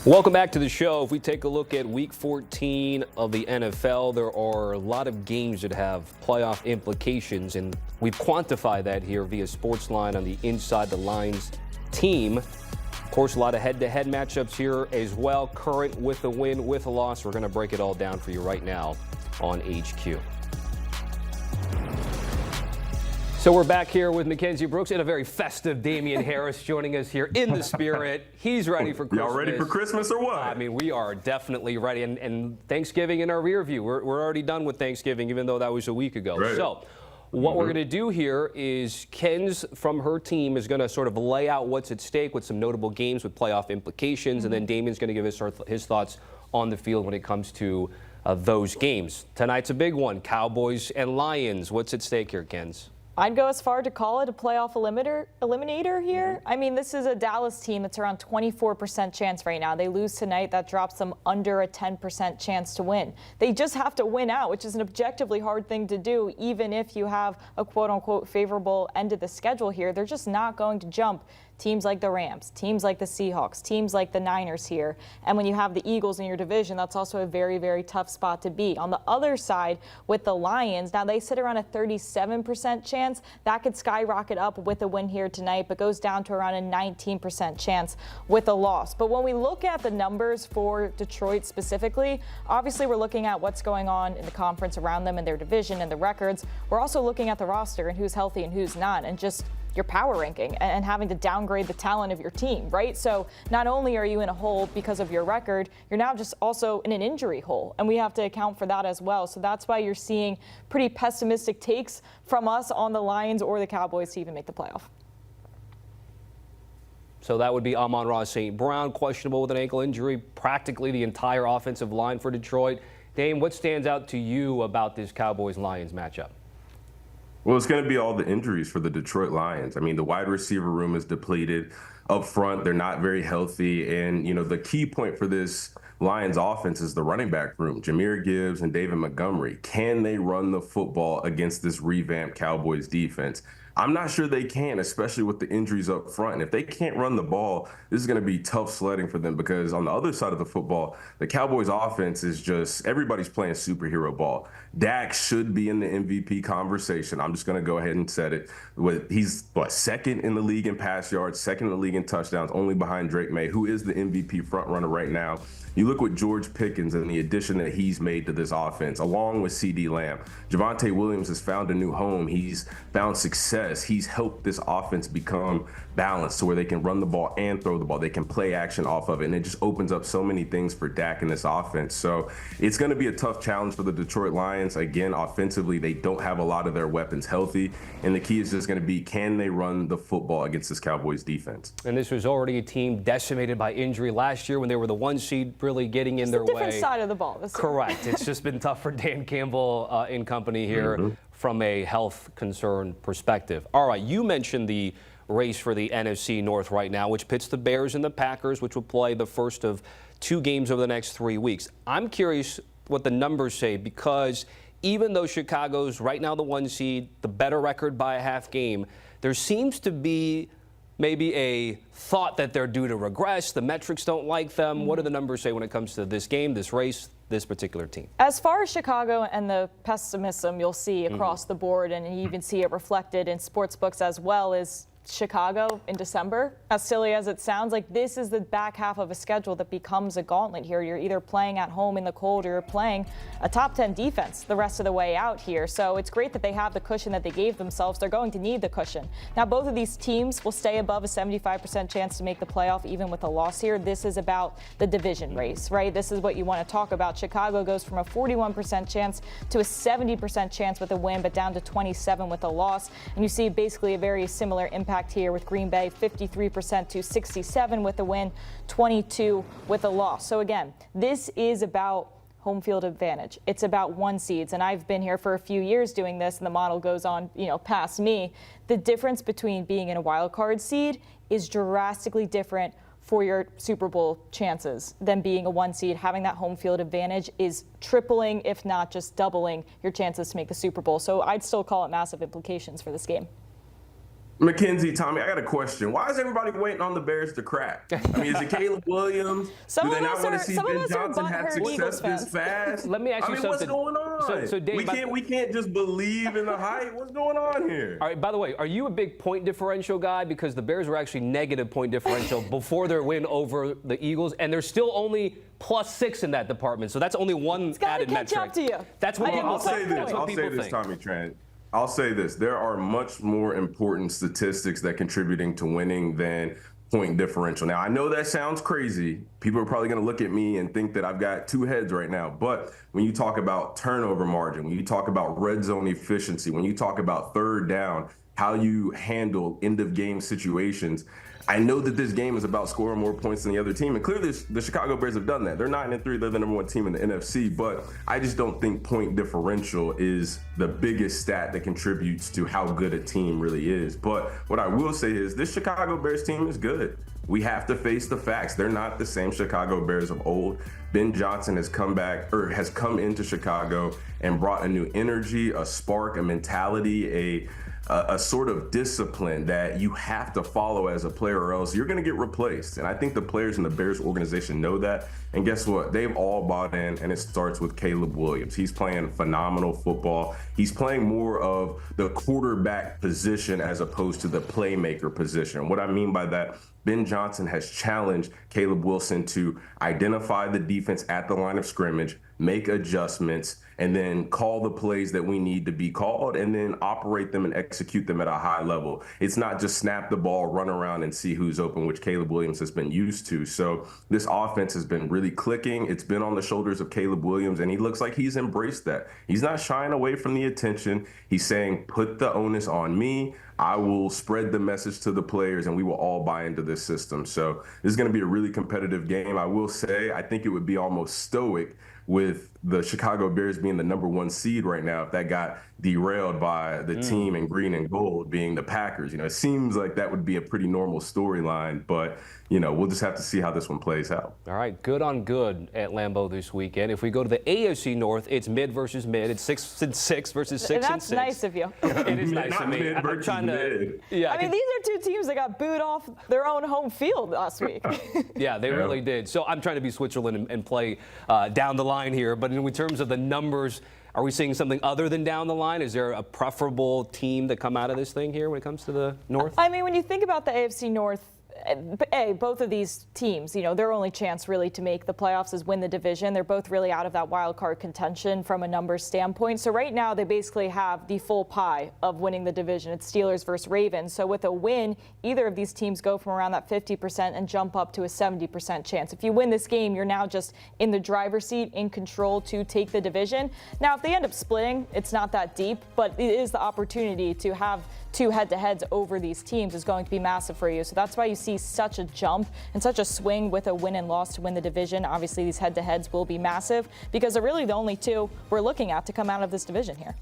Welcome back to the show. If we take a look at Week 14 of the NFL, there are a lot of games that have playoff implications, and we've quantified that here via Sportsline on the Inside the Lines team. Of course, a lot of head-to-head matchups here as well, current with a win, with a loss. We're going to break it all down for you right now on HQ. So we're back here with Mackenzie Brooks and a very festive Damien Harris joining us here in the spirit. He's ready for Christmas. Y'all ready for Christmas or what? I mean, we are definitely ready. And Thanksgiving in our rear view. We're already done with Thanksgiving, even though that was a week ago. Right. So what we're going to do here is Ken's from her team is going to sort of lay out what's at stake with some notable games with playoff implications. And then Damien's going to give us his thoughts on the field when it comes to those games. Tonight's a big one. Cowboys and Lions. What's at stake here, Ken's? I'd go as far to call it a playoff eliminator here. I mean, this is a Dallas team that's around 24% chance right now. They lose tonight. That drops them under a 10% chance to win. They just have to win out, which is an objectively hard thing to do, even if you have a quote-unquote favorable end of the schedule here. They're just not going to jump teams like the Rams, teams like the Seahawks, teams like the Niners here. And when you have the Eagles in your division, that's also a very, very tough spot to be. On the other side, with the Lions, now they sit around a 37% chance. That could skyrocket up with a win here tonight, but goes down to around a 19% chance with a loss. But when we look at the numbers for Detroit specifically, obviously we're looking at what's going on in the conference around them and their division and the records. We're also looking at the roster and who's healthy and who's not, and just your power ranking and having to downgrade the talent of your team, right? So not only are you in a hole because of your record, you're now just also in an injury hole, and we have to account for that as well. So that's why you're seeing pretty pessimistic takes from us on the Lions or the Cowboys to even make the playoff. So that would be Amon-Ra St. Brown, questionable with an ankle injury, practically the entire offensive line for Detroit. Dame, what stands out to you about this Cowboys-Lions matchup? Well, it's going to be all the injuries for the Detroit Lions. I mean, the wide receiver room is depleted up front. They're not very healthy. And, you know, the key point for this Lions offense is the running back room, Jahmyr Gibbs and David Montgomery. Can they run the football against this revamped Cowboys defense? I'm not sure they can, especially with the injuries up front. And if they can't run the ball, this is going to be tough sledding for them, because on the other side of the football, the Cowboys offense is just, everybody's playing superhero ball. Dak should be in the MVP conversation. I'm just going to go ahead and set it. He's second in the league in pass yards, second in the league in touchdowns, only behind Drake May, who is the MVP front runner right now. You look with George Pickens and the addition that he's made to this offense, along with CeeDee Lamb. Javonte Williams has found a new home. He's found success. He's helped this offense become balanced to where they can run the ball and throw the ball. They can play action off of it, and it just opens up so many things for Dak in this offense. So it's going to be a tough challenge for the Detroit Lions. Again, offensively, they don't have a lot of their weapons healthy, and the key is just going to be, can they run the football against this Cowboys defense? And this was already a team decimated by injury last year when they were the one seed, really getting in their way. Different side of the ball. Correct. It's just been tough for Dan Campbell and company here from a health concern perspective. All right, you mentioned the race for the NFC North right now, which pits the Bears and the Packers, which will play the first of 2 games over the next 3 weeks. I'm curious what the numbers say, because even though Chicago's right now the 1 seed, the better record by a half game, there seems to be maybe a thought that they're due to regress. The metrics don't like them. What do the numbers say when it comes to this game, this race, this particular team? As far as Chicago and the pessimism you'll see across the board, and you even see it reflected in sports books as well, is Chicago in December. As silly as it sounds, like, this is the back half of a schedule that becomes a gauntlet here. You're either playing at home in the cold or you're playing a top 10 defense the rest of the way out here. So it's great that they have the cushion that they gave themselves. They're going to need the cushion. Now, both of these teams will stay above a 75% chance to make the playoff, even with a loss here. This is about the division race, right? This is what you want to talk about. Chicago goes from a 41% chance to a 70% chance with a win, but down to 27 with a loss. And you see basically a very similar impact here with Green Bay, 53% to 67 with a win, 22 with a loss. So again, this is about home field advantage. It's about 1 seeds, and I've been here for a few years doing this, and the model goes on, past me. The difference between being in a wild card seed is drastically different for your Super Bowl chances than being a 1 seed. Having that home field advantage is tripling, if not just doubling, your chances to make the Super Bowl. So I'd still call it massive implications for this game. Mackenzie, Tommy, I got a question. Why is everybody waiting on the Bears to crack? I mean, is it Caleb Williams? Some Do they of not us want are- to see some of Ben us are Johnson have butthurt Eagles success fans. this fast? Let me ask you I mean, what's something. going on? So Dave, we can't just believe in the hype. What's going on here? All right, by the way, are you a big point differential guy? Because the Bears were actually negative point differential before their win over the Eagles, and they're still only +6 in that department. So that's only one added catch metric. up to you. That's what people I'll say think. this. That's what I'll people say this, think. Tommy Trent. I'll say this. There are much more important statistics that contributing to winning than point differential. Now, I know that sounds crazy. People are probably going to look at me and think that I've got two heads right now. But when you talk about turnover margin, when you talk about red zone efficiency, when you talk about third down, how you handle end of game situations, I know that this game is about scoring more points than the other team, and clearly the Chicago Bears have done that. They're 9-3, they're the number one team in the NFC, but I just don't think point differential is the biggest stat that contributes to how good a team really is. But what I will say is this Chicago Bears team is good. We have to face the facts. They're not the same Chicago Bears of old. Ben Johnson has come into Chicago and brought a new energy, a spark, a mentality, a sort of discipline that you have to follow as a player or else you're going to get replaced. And I think the players in the Bears organization know that. And guess what? They've all bought in, and it starts with Caleb Williams. He's playing phenomenal football. He's playing more of the quarterback position as opposed to the playmaker position. What I mean by that, Ben Johnson has challenged Caleb Wilson to identify the defense at the line of scrimmage, make adjustments, and then call the plays that we need to be called and then operate them and execute them at a high level. It's not just snap the ball, run around and see who's open, which Caleb Williams has been used to. So this offense has been really clicking. It's been on the shoulders of Caleb Williams, and he looks like he's embraced that. He's not shying away from the attention. He's saying, put the onus on me. I will spread the message to the players, and we will all buy into this system. So this is going to be a really competitive game. I will say, I think it would be almost stoic with the Chicago Bears being the number one seed right now if that got derailed by the team in green and gold being the Packers. You know, it seems like that would be a pretty normal storyline, but, you know, we'll just have to see how this one plays out. All right, good on good at Lambeau this weekend. If we go to the AFC North, it's mid versus mid. It's 6-6 versus 6-6. That's nice of you. It is nice Not of me. mid I'm versus trying to. mid. Yeah, I mean, these are two teams that got booed off their own home field last week. yeah, they really did. So I'm trying to be Switzerland and play down the line here. But in terms of the numbers, are we seeing something other than down the line? Is there a preferable team to come out of this thing here when it comes to the North? I mean, when you think about the AFC North, both of these teams, you know, their only chance really to make the playoffs is win the division. They're both really out of that wild card contention from a numbers standpoint. So right now they basically have the full pie of winning the division. It's Steelers versus Ravens. So with a win, either of these teams go from around that 50% and jump up to a 70% chance. If you win this game, you're now just in the driver's seat, in control to take the division. Now, if they end up splitting, it's not that deep, but it is the opportunity to have two head-to-heads over these teams is going to be massive for you. So that's why you see such a jump and such a swing with a win and loss to win the division. Obviously, these head-to-heads will be massive because they're really the only two we're looking at to come out of this division here.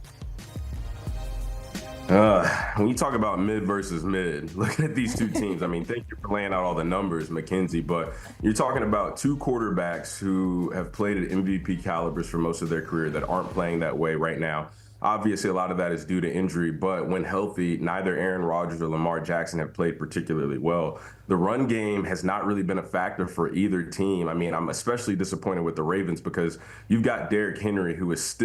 When you talk about mid versus mid, looking at these two teams, I mean, thank you for laying out all the numbers, Mackenzie, but you're talking about two quarterbacks who have played at MVP calibers for most of their career that aren't playing that way right now. Obviously, a lot of that is due to injury, but when healthy, neither Aaron Rodgers or Lamar Jackson have played particularly well. The run game has not really been a factor for either team. I mean, I'm especially disappointed with the Ravens because you've got Derrick Henry, who is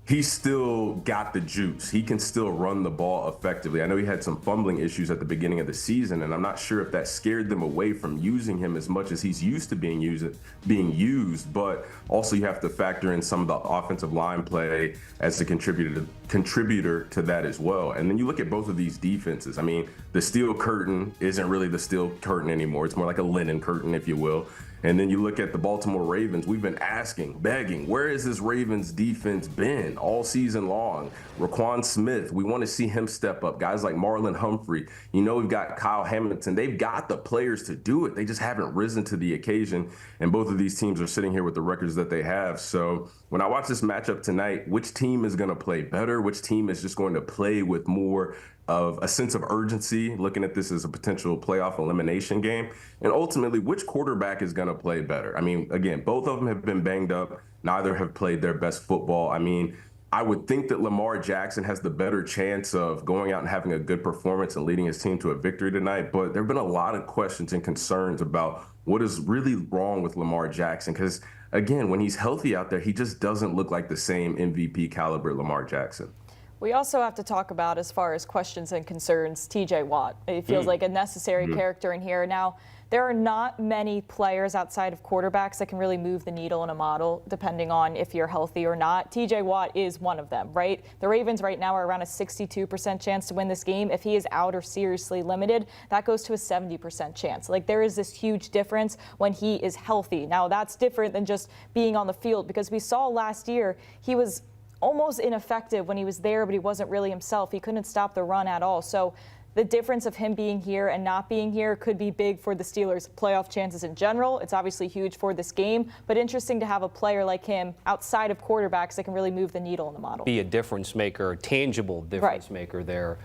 he's still got the juice. He can still run the ball effectively. I know he had some fumbling issues at the beginning of the season, and I'm not sure if that scared them away from using him as much as he's used to being used. But also you have to factor in some of the offensive line play as a contributor to that as well. And then you look at both of these defenses. I mean, the steel curtain isn't really the steel curtain anymore. It's more like a linen curtain, if you will. And then you look at the Baltimore Ravens. We've been asking, begging, where has this Ravens defense been all season long? Raquan Smith, we want to see him step up. Guys like Marlon Humphrey. You know, we've got Kyle Hamilton. They've got the players to do it. They just haven't risen to the occasion. And both of these teams are sitting here with the records that they have. So when I watch this matchup tonight, which team is going to play better? Which team is just going to play with more of a sense of urgency, looking at this as a potential playoff elimination game? And ultimately, which quarterback is going to play better? I mean, again, both of them have been banged up. Neither have played their best football. I mean, I would think that Lamar Jackson has the better chance of going out and having a good performance and leading his team to a victory tonight. But there have been a lot of questions and concerns about what is really wrong with Lamar Jackson. Because, again, when he's healthy out there, he just doesn't look like the same MVP caliber Lamar Jackson. We also have to talk about, as far as questions and concerns, TJ Watt. It feels like a necessary character in here. Now, there are not many players outside of quarterbacks that can really move the needle in a model, depending on if you're healthy or not. TJ Watt is one of them, right? The Ravens right now are around a 62% chance to win this game. If he is out or seriously limited, that goes to a 70% chance. Like, there is this huge difference when he is healthy. Now, that's different than just being on the field, because we saw last year he was almost ineffective when he was there, but he wasn't really himself. He couldn't stop the run at all. So the difference of him being here and not being here could be big for the Steelers' playoff chances in general. It's obviously huge for this game, but interesting to have a player like him outside of quarterbacks that can really move the needle in the model. Be a difference maker, tangible difference maker there.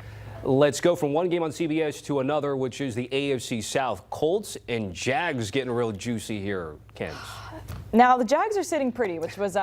Let's go from one game on CBS to another, which is the AFC South. Colts and Jags getting real juicy here, Ken. Now, the Jags are sitting pretty, which was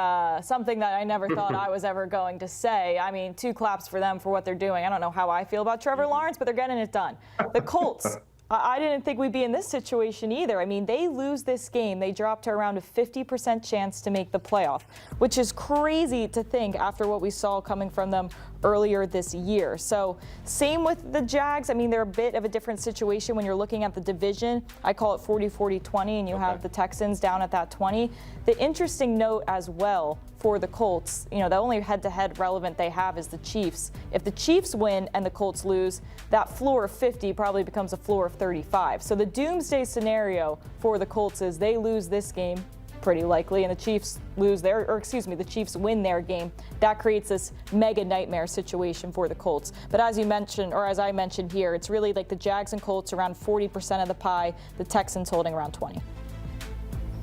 something that I never thought I was ever going to say. I mean, 2 claps for them for what they're doing. I don't know how I feel about Trevor Lawrence, but they're getting it done. The Colts, I didn't think we'd be in this situation either. I mean, they lose this game. They drop to around a 50% chance to make the playoff, which is crazy to think after what we saw coming from them earlier this year. So same with the Jags. I mean, they're a bit of a different situation when you're looking at the division. I call it 40-40-20, and you have the Texans down at that 20. The interesting note as well for the Colts, you know, the only head-to-head relevant they have is the Chiefs. If the Chiefs win and the Colts lose, that floor of 50 probably becomes a floor of 35. So the doomsday scenario for the Colts is they lose this game, pretty likely, and the Chiefs the Chiefs win their game. That creates this mega nightmare situation for the Colts. But as you mentioned, or as I mentioned here, it's really like the Jags and Colts around 40% of the pie, the Texans holding around 20.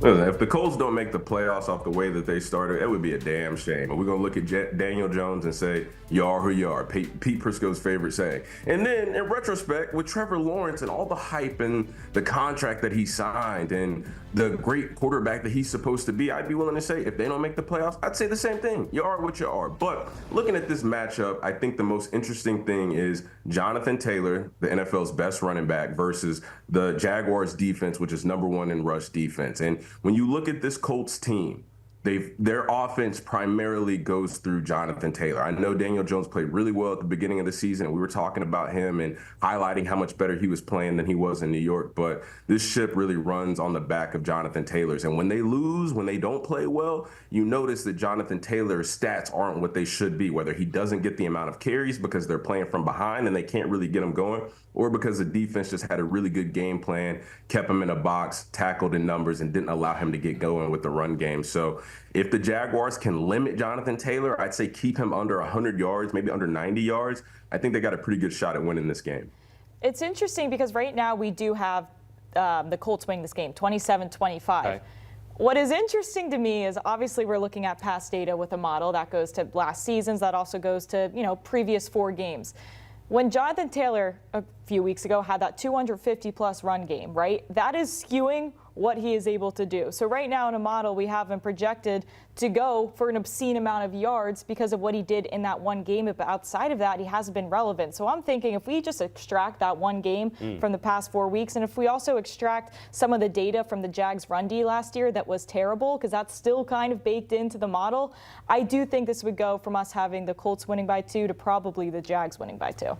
Listen, if the Colts don't make the playoffs off the way that they started, it would be a damn shame. But we're going to look at Daniel Jones and say, you are who you are, Pete Prisco's favorite saying. And then, in retrospect, with Trevor Lawrence and all the hype and the contract that he signed and the great quarterback that he's supposed to be, I'd be willing to say, if they don't make the playoffs, I'd say the same thing. You are what you are. But looking at this matchup, I think the most interesting thing is Jonathan Taylor, the NFL's best running back, versus the Jaguars defense, which is #1 in rush defense. And when you look at this Colts team, their offense primarily goes through Jonathan Taylor. I know Daniel Jones played really well at the beginning of the season, and we were talking about him and highlighting how much better he was playing than he was in New York. But this ship really runs on the back of Jonathan Taylor's. And when they lose, when they don't play well, you notice that Jonathan Taylor's stats aren't what they should be, whether he doesn't get the amount of carries because they're playing from behind and they can't really get him going, or because the defense just had a really good game plan, kept him in a box, tackled in numbers, and didn't allow him to get going with the run game. So if the Jaguars can limit Jonathan Taylor, I'd say keep him under 100 yards, maybe under 90 yards. I think they got a pretty good shot at winning this game. It's interesting because right now we do have the Colts winning this game, 27-25. Okay. What is interesting to me is obviously we're looking at past data with a model that goes to last season's, that also goes to, previous 4 games. When Jonathan Taylor a few weeks ago had that 250-plus run game, right, that is skewing what he is able to do. So right now in a model, we have him projected to go for an obscene amount of yards because of what he did in that one game. But outside of that, he hasn't been relevant. So I'm thinking if we just extract that one game from the past 4 weeks, and if we also extract some of the data from the Jags run D last year that was terrible, because that's still kind of baked into the model, I do think this would go from us having the Colts winning by 2 to probably the Jags winning by 2.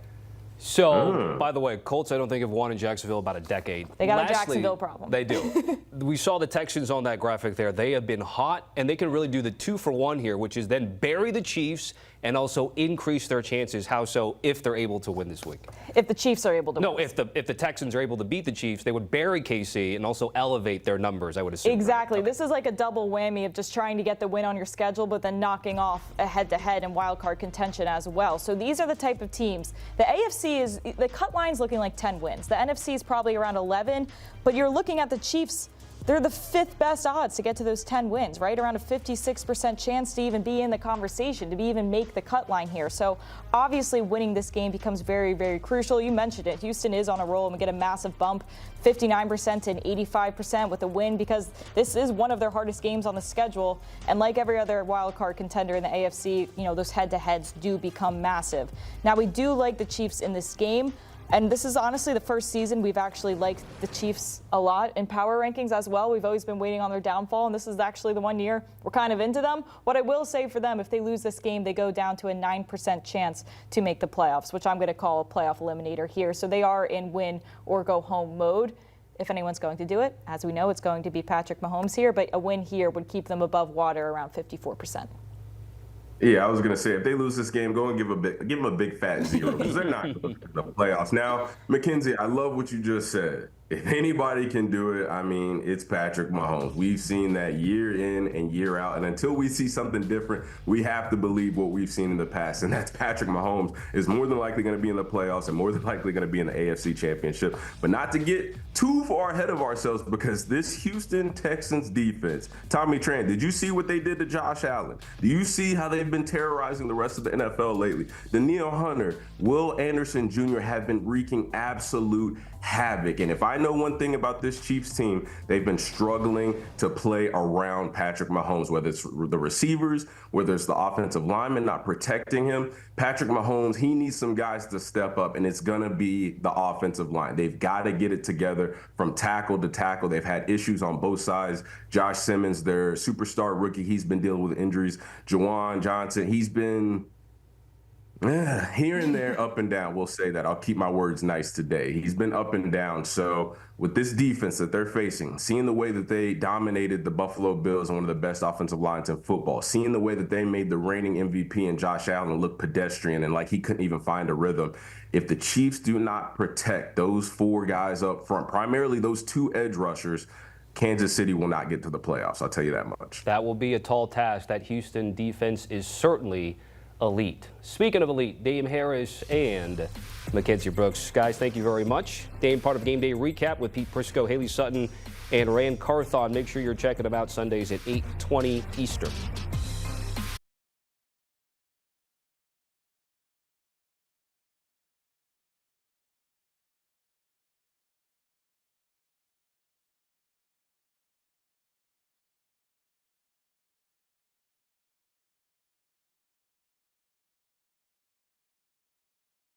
So, by the way, Colts I don't think have won in Jacksonville about a decade. They got a Jacksonville problem. They do. We saw the Texans on that graphic there. They have been hot, and they can really do the 2-for-1 here, which is then bury the Chiefs and also increase their chances. How so? If they're able to win this week. If the Chiefs are able to win. No, if the Texans are able to beat the Chiefs, they would bury KC and also elevate their numbers, I would assume. Exactly. Right? This is like a double whammy of just trying to get the win on your schedule, but then knocking off a head-to-head and wildcard contention as well. So these are the type of teams. The AFC the cut line's looking like 10 wins. The NFC is probably around 11, but you're looking at the Chiefs they're the 5th best odds to get to those 10 wins, right? Around a 56% chance to even be in the conversation, to even make the cut line here. So obviously winning this game becomes very, very crucial. You mentioned it. Houston is on a roll and we get a massive bump, 59% and 85% with a win, because this is one of their hardest games on the schedule. And like every other wild card contender in the AFC, those head-to-heads do become massive. Now, we do like the Chiefs in this game. And this is honestly the first season we've actually liked the Chiefs a lot in power rankings as well. We've always been waiting on their downfall, and this is actually the one year we're kind of into them. What I will say for them, if they lose this game, they go down to a 9% chance to make the playoffs, which I'm going to call a playoff eliminator here. So they are in win or go home mode. If anyone's going to do it, as we know, it's going to be Patrick Mahomes here, but a win here would keep them above water around 54%. Yeah, I was gonna say if they lose this game, go and give them a big fat 0 because they're not going to the playoffs. Now, Mackenzie, I love what you just said. If anybody can do it, I mean, it's Patrick Mahomes. We've seen that year in and year out, and until we see something different, we have to believe what we've seen in the past, and that's Patrick Mahomes is more than likely going to be in the playoffs and more than likely going to be in the AFC Championship. But not to get too far ahead of ourselves, because this Houston Texans defense, Tommy Tran, did you see what they did to Josh Allen? Do you see how they've been terrorizing the rest of the NFL lately? Danielle Hunter, Will Anderson Jr. have been wreaking absolute havoc. And if I know one thing about this Chiefs team, they've been struggling to play around Patrick Mahomes, whether it's the receivers, whether it's the offensive linemen not protecting him. Patrick Mahomes, he needs some guys to step up, and it's going to be the offensive line. They've got to get it together from tackle to tackle. They've had issues on both sides. Josh Simmons, their superstar rookie, he's been dealing with injuries. Juwan Johnson, he's been here and there, up and down. We'll say that. I'll keep my words nice today. He's been up and down. So with this defense that they're facing, seeing the way that they dominated the Buffalo Bills, one of the best offensive lines in football, seeing the way that they made the reigning MVP and Josh Allen look pedestrian and like he couldn't even find a rhythm. If the Chiefs do not protect those 4 guys up front, primarily those 2 edge rushers, Kansas City will not get to the playoffs. I'll tell you that much. That will be a tall task. That Houston defense is certainly elite. Speaking of elite, Dame Harris and Mackenzie Brooks. Guys, thank you very much. Dame, part of Game Day Recap with Pete Prisco, Haley Sutton, and Rand Carthon. Make sure you're checking them out Sundays at 8:20 Eastern.